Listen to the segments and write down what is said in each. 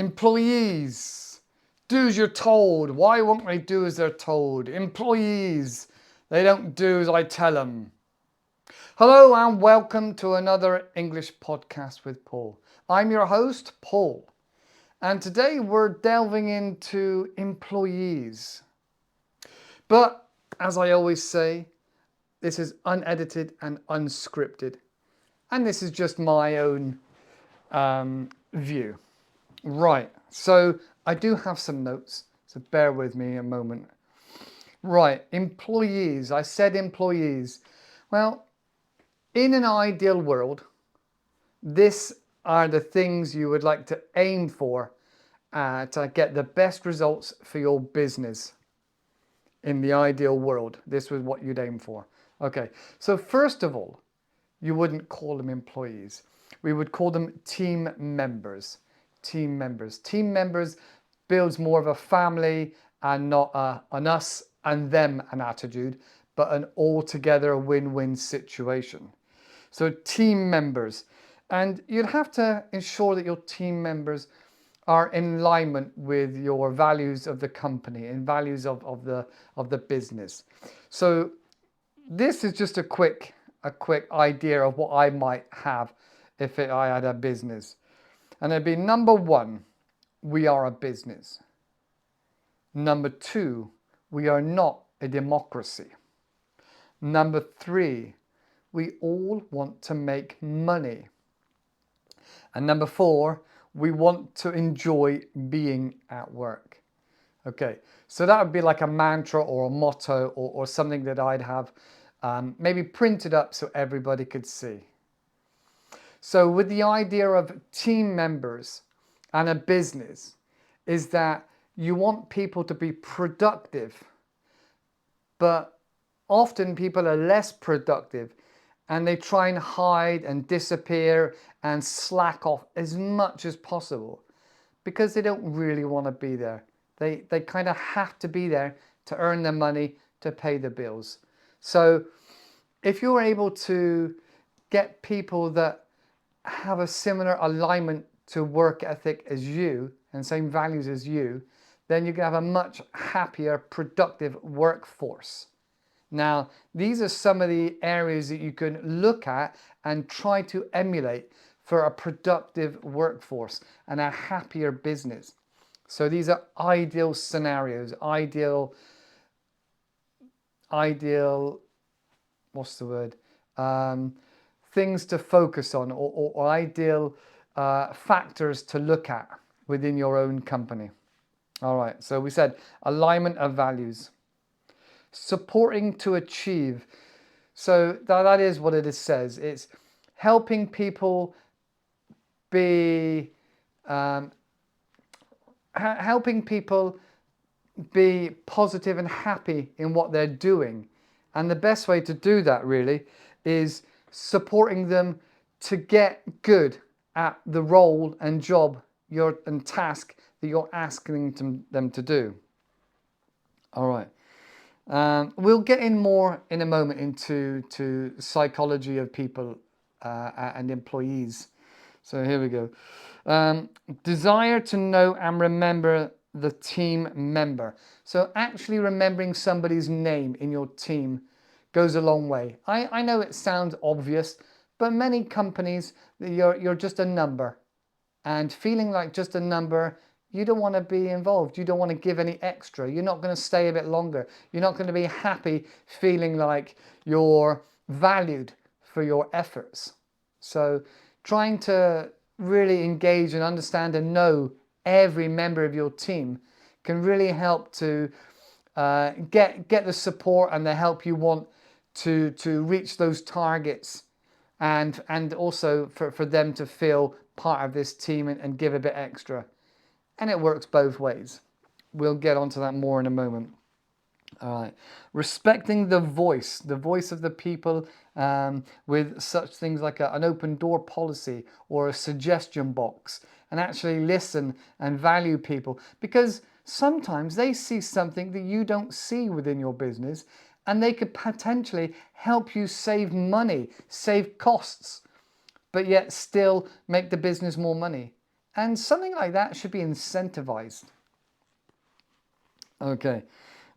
Employees, do as you're told. Why won't they do as they're told? Employees, they don't do as I tell them. Hello and welcome to another English podcast with Paul. I'm your host, Paul, and today we're delving into employees. But as I always say, this is unedited and unscripted, and this is just my own view. Right, so I do have some notes, so bear with me a moment. Right, employees. I said employees. Well, in an ideal world, these are the things you would like to aim for to get the best results for your business. In the ideal world, this was what you'd aim for. Okay, so first of all, you wouldn't call them employees. We would call them team members. Team members. Team members builds more of a family and not an us and them an attitude, but an altogether win-win situation. So team members. And you'd have to ensure that your team members are in alignment with your values of the company and values of the business. So this is just a quick idea of what I might have if I had a business. And it'd be number one, we are a business. Number two, we are not a democracy. Number three, we all want to make money. And number four, we want to enjoy being at work. Okay, so that would be like a mantra or a motto or something that I'd have maybe printed up so everybody could see. So with the idea of team members and a business is that you want people to be productive, but often people are less productive and they try and hide and disappear and slack off as much as possible because they don't really want to be there. They kind of have to be there to earn their money to pay the bills. So if you're able to get people that have a similar alignment to work ethic as you and same values as you, then you can have a much happier, productive workforce. Now, these are some of the areas that you can look at and try to emulate for a productive workforce and a happier business. So these are ideal scenarios, ideal, what's the word? Things to focus on or ideal factors to look at within your own company. All right, so we said alignment of values. Supporting to achieve. So that is what it says. It's helping people be helping people be positive and happy in what they're doing. And the best way to do that really is supporting them to get good at the role and job and task that you're asking them to do. All right. We'll get in more in a moment into psychology of people and employees. So here we go. Desire to know and remember the team member. So actually remembering somebody's name in your team goes a long way. I know it sounds obvious, but many companies, you're just a number. And feeling like just a number, you don't want to be involved. You don't want to give any extra. You're not going to stay a bit longer. You're not going to be happy feeling like you're valued for your efforts. So trying to really engage and understand and know every member of your team can really help to get the support and the help you want to reach those targets, and also for them to feel part of this team and give a bit extra. And it works both ways. We'll get onto that more in a moment. All right. Respecting the voice of the people, with such things like an open door policy or a suggestion box, and actually listen and value people, because sometimes they see something that you don't see within your business and they could potentially help you save money, save costs, but yet still make the business more money. And something like that should be incentivized. Okay.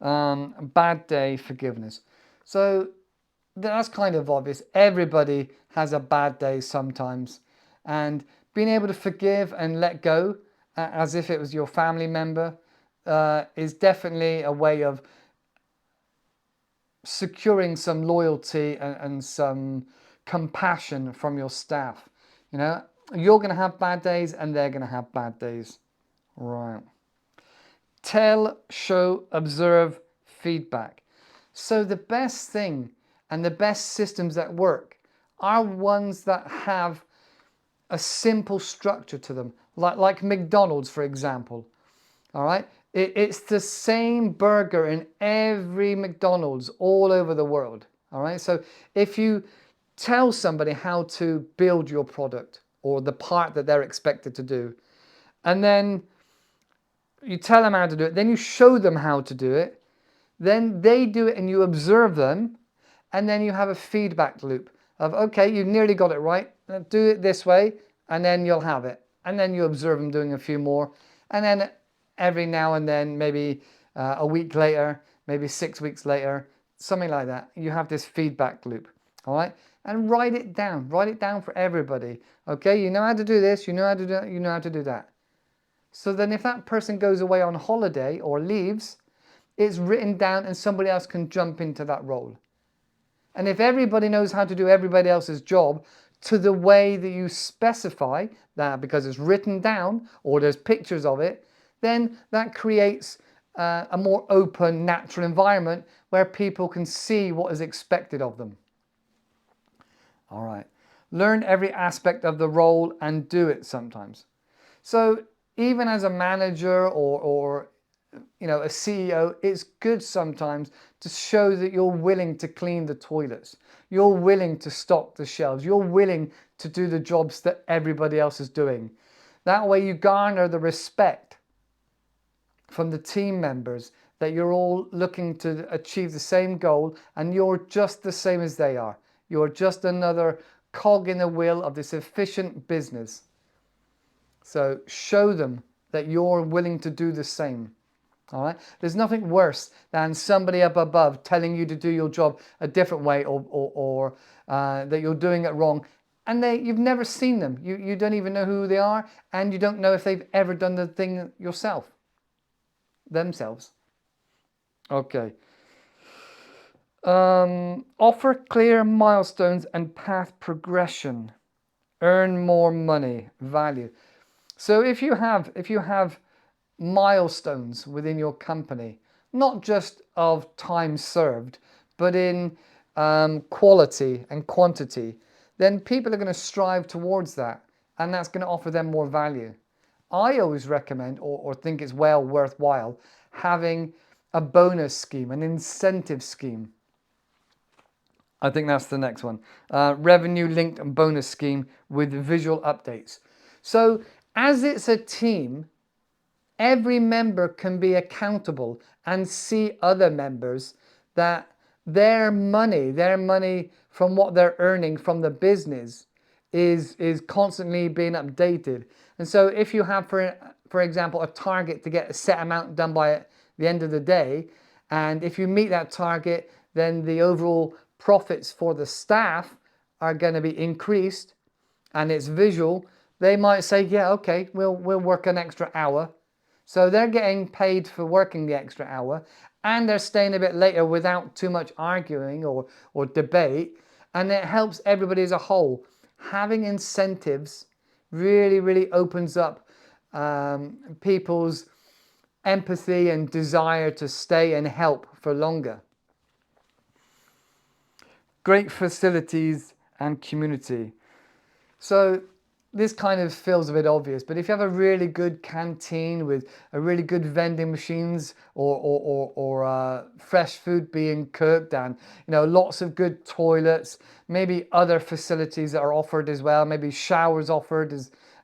Bad day forgiveness. So that's kind of obvious. Everybody has a bad day sometimes. And being able to forgive and let go as if it was your family member is definitely a way of securing some loyalty and some compassion from your staff. You know, you're going to have bad days and they're going to have bad days. Right. Tell, show, observe, feedback. So the best thing and the best systems that work are ones that have a simple structure to them, like McDonald's, for example. All right, it's the same burger in every McDonald's all over the world. All right, so if you tell somebody how to build your product or the part that they're expected to do, and then you tell them how to do it, then you show them how to do it, then they do it and you observe them, and then you have a feedback loop of, okay, you nearly got it right, do it this way, and then you'll have it. And then you observe them doing a few more, and then every now and then, maybe a week later, maybe 6 weeks later, something like that, you have this feedback loop. All right, and write it down for everybody. Okay, you know how to do this, you know how to do that, you know how to do that. So then if that person goes away on holiday or leaves, it's written down and somebody else can jump into that role. And if everybody knows how to do everybody else's job to the way that you specify that, because it's written down or there's pictures of it, then that creates a more open, natural environment where people can see what is expected of them. All right. Learn every aspect of the role and do it sometimes. So even as a manager or you know, a CEO, it's good sometimes to show that you're willing to clean the toilets. You're willing to stock the shelves. You're willing to do the jobs that everybody else is doing. That way you garner the respect from the team members that you're all looking to achieve the same goal and you're just the same as they are. You're just another cog in the wheel of this efficient business. So show them that you're willing to do the same. All right. There's nothing worse than somebody up above telling you to do your job a different way or that you're doing it wrong. And you've never seen them. You don't even know who they are. And you don't know if they've ever done the thing themselves. Okay. Offer clear milestones and path progression. Earn more money, value. So if you have milestones within your company, not just of time served, but in quality and quantity, then people are going to strive towards that, and that's going to offer them more value. I always recommend or think it's well worthwhile having a bonus scheme, an incentive scheme. I think that's the next one. Revenue linked and bonus scheme with visual updates. So as it's a team, every member can be accountable and see other members that their money from what they're earning from the business is constantly being updated. And so if you have, for example, a target to get a set amount done by the end of the day, and if you meet that target, then the overall profits for the staff are going to be increased, and it's visual. They might say, yeah, okay, we'll work an extra hour. So they're getting paid for working the extra hour, and they're staying a bit later without too much arguing or debate, and it helps everybody as a whole. Having incentives really opens up people's empathy and desire to stay and help for longer. Great facilities and community. So this kind of feels a bit obvious, but if you have a really good canteen with a really good vending machines or fresh food being cooked, and lots of good toilets, maybe other facilities that are offered as well, maybe showers offered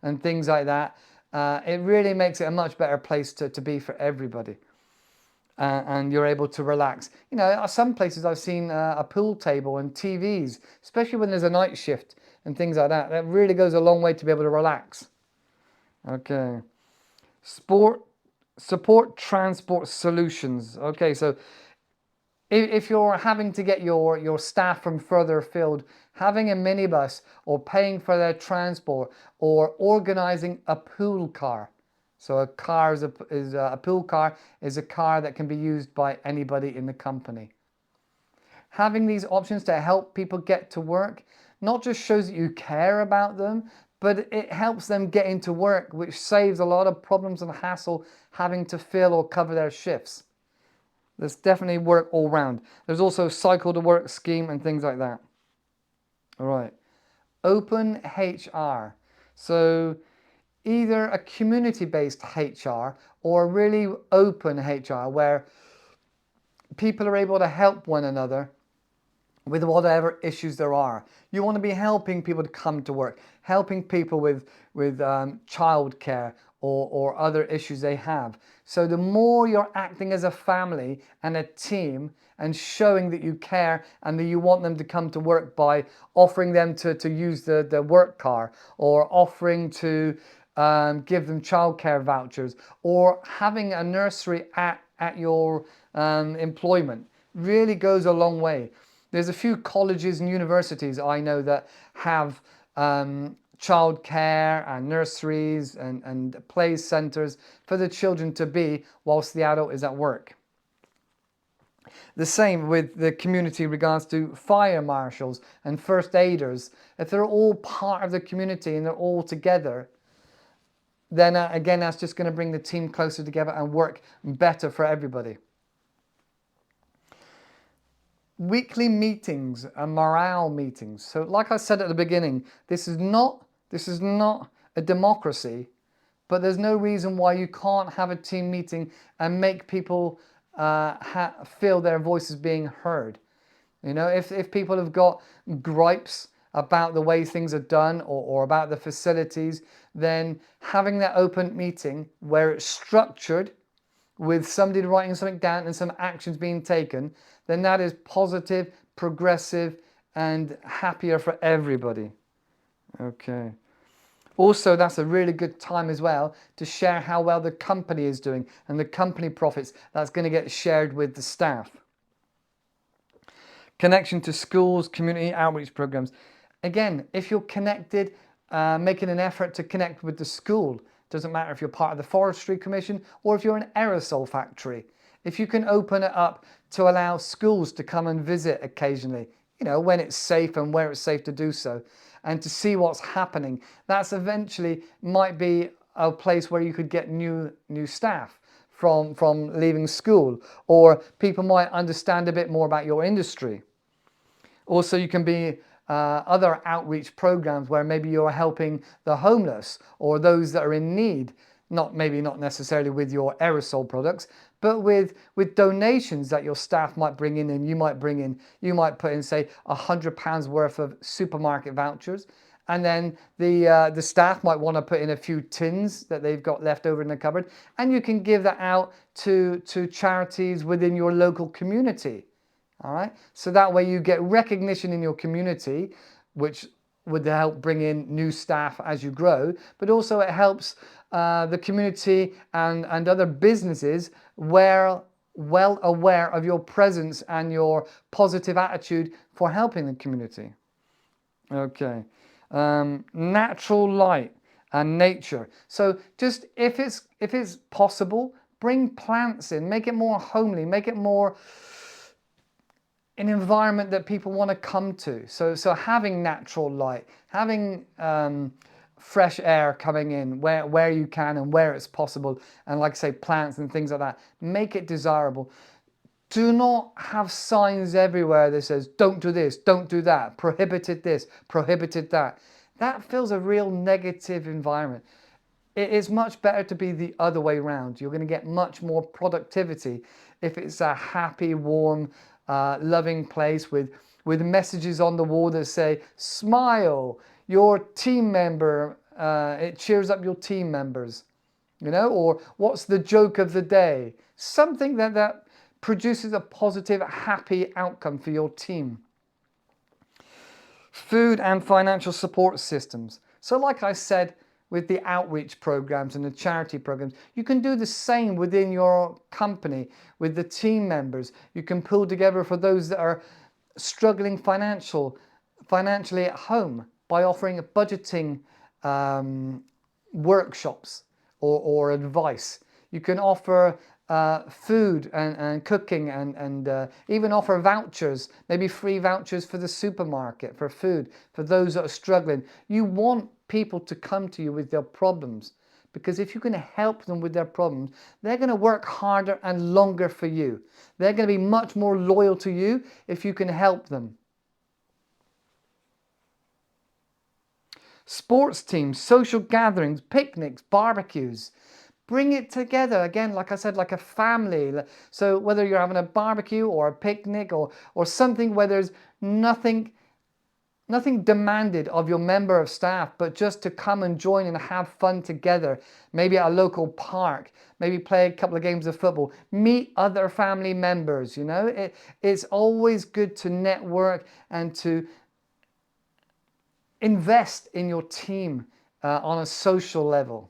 and things like that, it really makes it a much better place to be for everybody. And you're able to relax. Some places I've seen a pool table and TVs, especially when there's a night shift and things like that. That really goes a long way to be able to relax. Okay. Support transport solutions. Okay, so if you're having to get your staff from further afield, having a minibus or paying for their transport or organizing a pool car. So a car is a pool car is a car that can be used by anybody in the company. Having these options to help people get to work not just shows that you care about them, but it helps them get into work, which saves a lot of problems and hassle having to fill or cover their shifts. There's definitely work all round. There's also cycle to work scheme and things like that. All right. Open HR. So either a community-based HR or a really open HR where people are able to help one another with whatever issues there are. You want to be helping people to come to work, helping people with childcare or other issues they have. So the more you're acting as a family and a team and showing that you care and that you want them to come to work by offering them to use the work car or offering to give them childcare vouchers or having a nursery at your employment really goes a long way. There's a few colleges and universities I know that have childcare and nurseries and play centres for the children to be whilst the adult is at work. The same with the community in regards to fire marshals and first aiders. If they're all part of the community and they're all together, then again, that's just going to bring the team closer together and work better for everybody. Weekly meetings and morale meetings. So like I said at the beginning, this is not a democracy, but there's no reason why you can't have a team meeting and make people feel their voices being heard. You know, if people have got gripes about the way things are done or about the facilities, then having that open meeting where it's structured with somebody writing something down and some actions being taken, then that is positive, progressive, and happier for everybody. Okay. Also, that's a really good time as well to share how well the company is doing and the company profits. That's going to get shared with the staff. Connection to schools, community outreach programs. Again, if you're connected, making an effort to connect with the school. Doesn't matter if you're part of the Forestry Commission or if you're an aerosol factory. If you can open it up to allow schools to come and visit occasionally, you know, when it's safe and where it's safe to do so, and to see what's happening, that's eventually might be a place where you could get new staff from leaving school, or people might understand a bit more about your industry. Also, you can be other outreach programs where maybe you're helping the homeless or those that are in need, maybe not necessarily with your aerosol products, but with donations that your staff might bring in, and you might put in, say, £100 worth of supermarket vouchers, and then the staff might want to put in a few tins that they've got left over in the cupboard, and you can give that out to charities within your local community. All right, so that way you get recognition in your community, which would help bring in new staff as you grow, but also it helps the community and other businesses well aware of your presence and your positive attitude for helping the community. Okay, natural light and nature. So just if it's possible, bring plants in, make it more homely, make it more an environment that people want to come to. So having natural light, having fresh air coming in where you can and where it's possible, and like I say, plants and things like that, make it desirable. Do not have signs everywhere that says, don't do this, don't do that, prohibited this, prohibited that. That feels a real negative environment. It is much better to be the other way around. You're going to get much more productivity if it's a happy, warm, loving place with messages on the wall that say, smile, your team member, it cheers up your team members, you know, or what's the joke of the day? Something that produces a positive, happy outcome for your team. Food and financial support systems. So like I said, with the outreach programs and the charity programs. You can do the same within your company with the team members. You can pull together for those that are struggling financially at home by offering budgeting workshops or advice. You can offer food and cooking and even offer vouchers, maybe free vouchers for the supermarket for food for those that are struggling. You want people to come to you with their problems, because if you can help them with their problems, they're going to work harder and longer for you. They're going to be much more loyal to you if you can help them. Sports teams, social gatherings, picnics, barbecues. Bring it together again, like I said, like a family. So whether you're having a barbecue or a picnic or something where there's nothing demanded of your member of staff, but just to come and join and have fun together. Maybe at a local park, maybe play a couple of games of football, meet other family members. You know, it's always good to network and to invest in your team on a social level.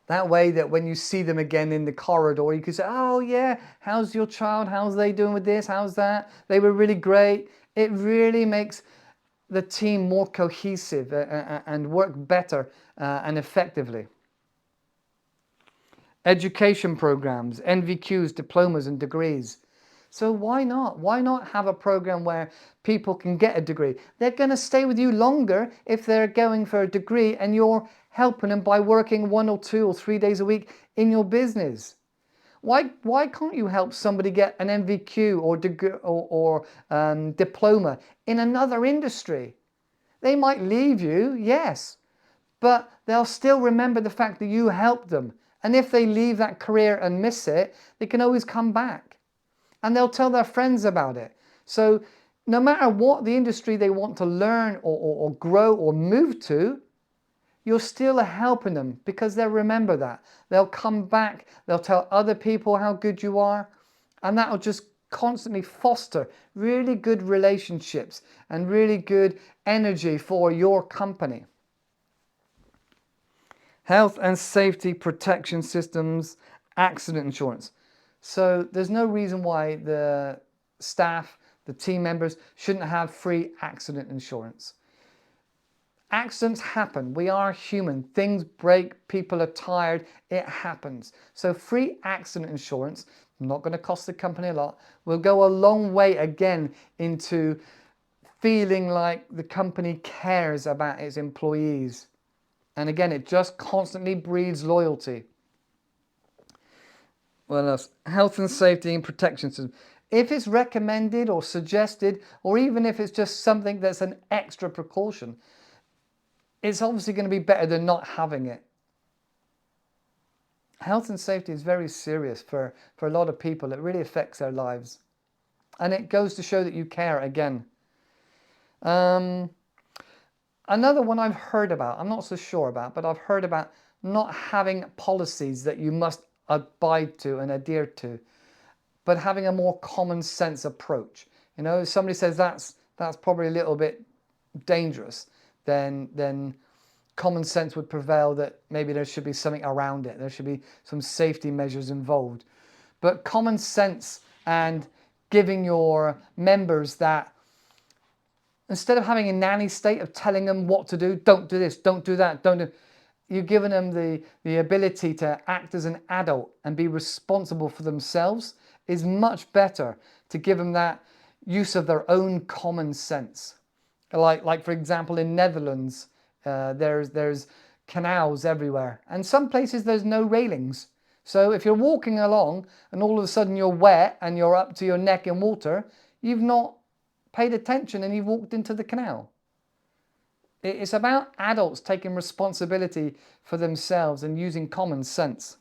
That way that when you see them again in the corridor, you can say, oh yeah, how's your child? How's they doing with this? How's that? They were really great. It really makes the team more cohesive and work better and effectively. Education programs, NVQs, diplomas and degrees. So why not? Why not have a program where people can get a degree? They're going to stay with you longer if they're going for a degree and you're helping them by working 1 or 2 or 3 days a week in your business. Why can't you help somebody get an NVQ or diploma in another industry? They might leave you, yes, but they'll still remember the fact that you helped them. And if they leave that career and miss it, they can always come back. And they'll tell their friends about it. So no matter what the industry they want to learn or grow or move to, you're still helping them because they'll remember that. They'll come back, they'll tell other people how good you are, and that'll just constantly foster really good relationships and really good energy for your company. Health and safety protection systems, accident insurance. So there's no reason why the staff, the team members shouldn't have free accident insurance. Accidents happen. We are human. Things break. People are tired. It happens. So free accident insurance, not going to cost the company a lot, will go a long way again into feeling like the company cares about its employees. And again, it just constantly breeds loyalty. What else? Health and safety and protection system. If it's recommended or suggested, or even if it's just something that's an extra precaution, it's obviously going to be better than not having it. Health and safety is very serious for a lot of people. It really affects their lives. And it goes to show that you care again. Another one I've heard about, I'm not so sure about, but I've heard about not having policies that you must abide to and adhere to, but having a more common sense approach. You know, if somebody says that's probably a little bit dangerous, then common sense would prevail that maybe there should be something around it. There should be some safety measures involved. But common sense and giving your members that, instead of having a nanny state of telling them what to do, don't do this, don't do that, don't do, you're giving them the ability to act as an adult and be responsible for themselves is much better to give them that use of their own common sense. Like for example, in Netherlands, there's canals everywhere, and some places there's no railings. So if you're walking along and all of a sudden you're wet and you're up to your neck in water, you've not paid attention and you've walked into the canal. It's about adults taking responsibility for themselves and using common sense.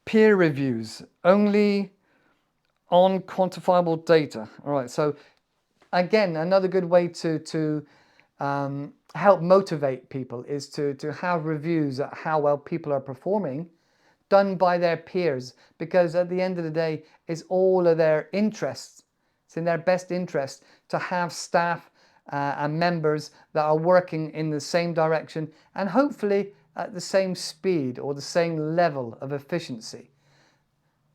Peer reviews, only on quantifiable data. All right, so again, another good way to help motivate people is to have reviews at how well people are performing done by their peers, because at the end of the day, it's all of their interests. It's in their best interest to have staff and members that are working in the same direction and hopefully at the same speed or the same level of efficiency.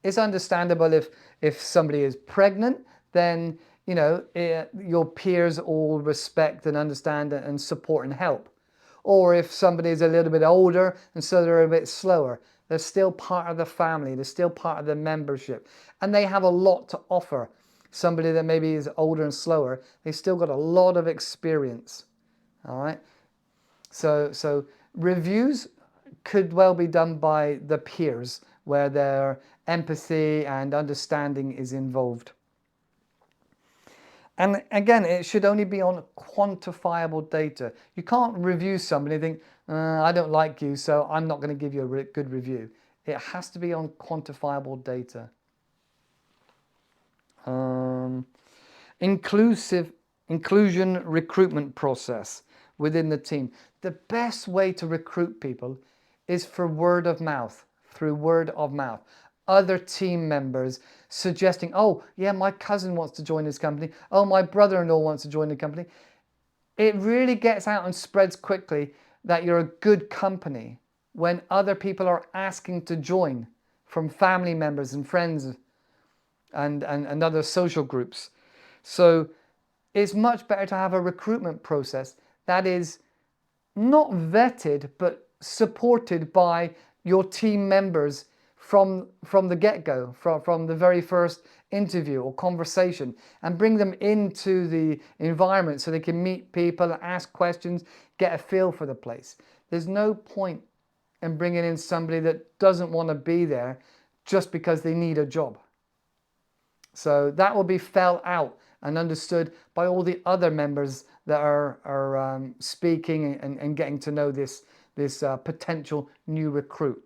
It's understandable if somebody is pregnant, then your peers all respect and understand and support and help. Or if somebody is a little bit older and so they're a bit slower, they're still part of the family, they're still part of the membership, and they have a lot to offer. Somebody that maybe is older and slower, they still got a lot of experience. All right. So reviews could well be done by the peers where their empathy and understanding is involved. And again, it should only be on quantifiable data. You can't review somebody and think, I don't like you, so I'm not going to give you a good review. It has to be on quantifiable data. Inclusion recruitment process within the team. The best way to recruit people is for word of mouth, through word of mouth. Other team members suggesting, oh yeah, my cousin wants to join this company. Oh, my brother-in-law wants to join the company. It really gets out and spreads quickly that you're a good company when other people are asking to join from family members and friends and other social groups. So it's much better to have a recruitment process that is not vetted, but supported by your team members from the get-go, from the very first interview or conversation, and bring them into the environment so they can meet people, ask questions, get a feel for the place. There's no point in bringing in somebody that doesn't want to be there just because they need a job. So that will be felt out and understood by all the other members that are speaking and getting to know this potential new recruit.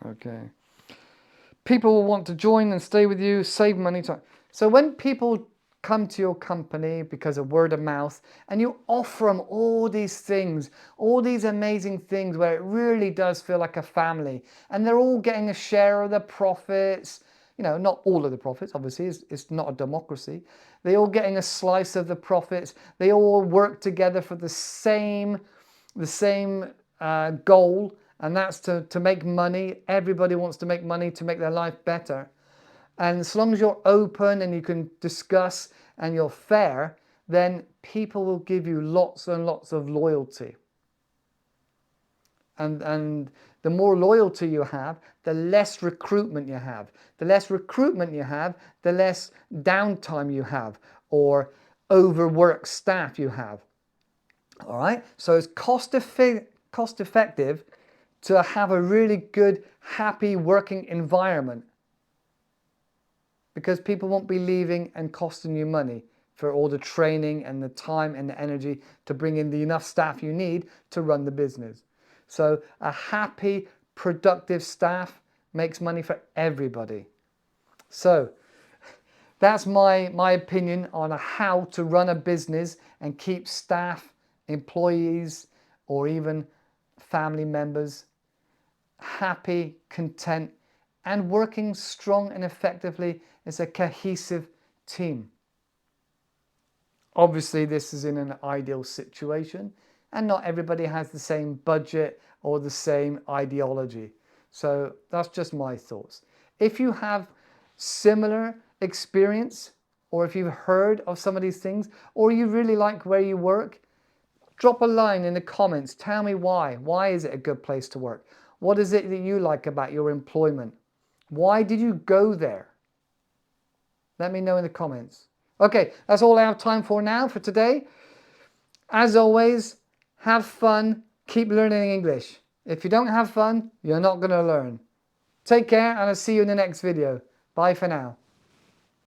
Okay. People will want to join and stay with you, save money. So when people come to your company because of word of mouth and you offer them all these things, all these amazing things where it really does feel like a family and they're all getting a share of the profits, not all of the profits, obviously, it's not a democracy. They're all getting a slice of the profits. They all work together for the same goal, and that's to make money. Everybody wants to make money to make their life better. And as long as you're open and you can discuss and you're fair, then people will give you lots and lots of loyalty. And the more loyalty you have, the less recruitment you have. The less recruitment you have, the less downtime you have or overworked staff you have. All right, so it's cost effective to have a really good, happy working environment because people won't be leaving and costing you money for all the training and the time and the energy to bring in the enough staff you need to run the business. So a happy, productive staff makes money for everybody. So that's my opinion on how to run a business and keep staff, employees, or even family members happy, content, and working strong and effectively as a cohesive team. Obviously, this is in an ideal situation, and not everybody has the same budget or the same ideology. So that's just my thoughts. If you have similar experience, or if you've heard of some of these things, or you really like where you work, drop a line in the comments. Tell me why. Why is it a good place to work? What is it that you like about your employment? Why did you go there? Let me know in the comments. Okay, that's all I have time for now for today. As always, have fun, keep learning English. If you don't have fun, you're not going to learn. Take care and I'll see you in the next video. Bye for now.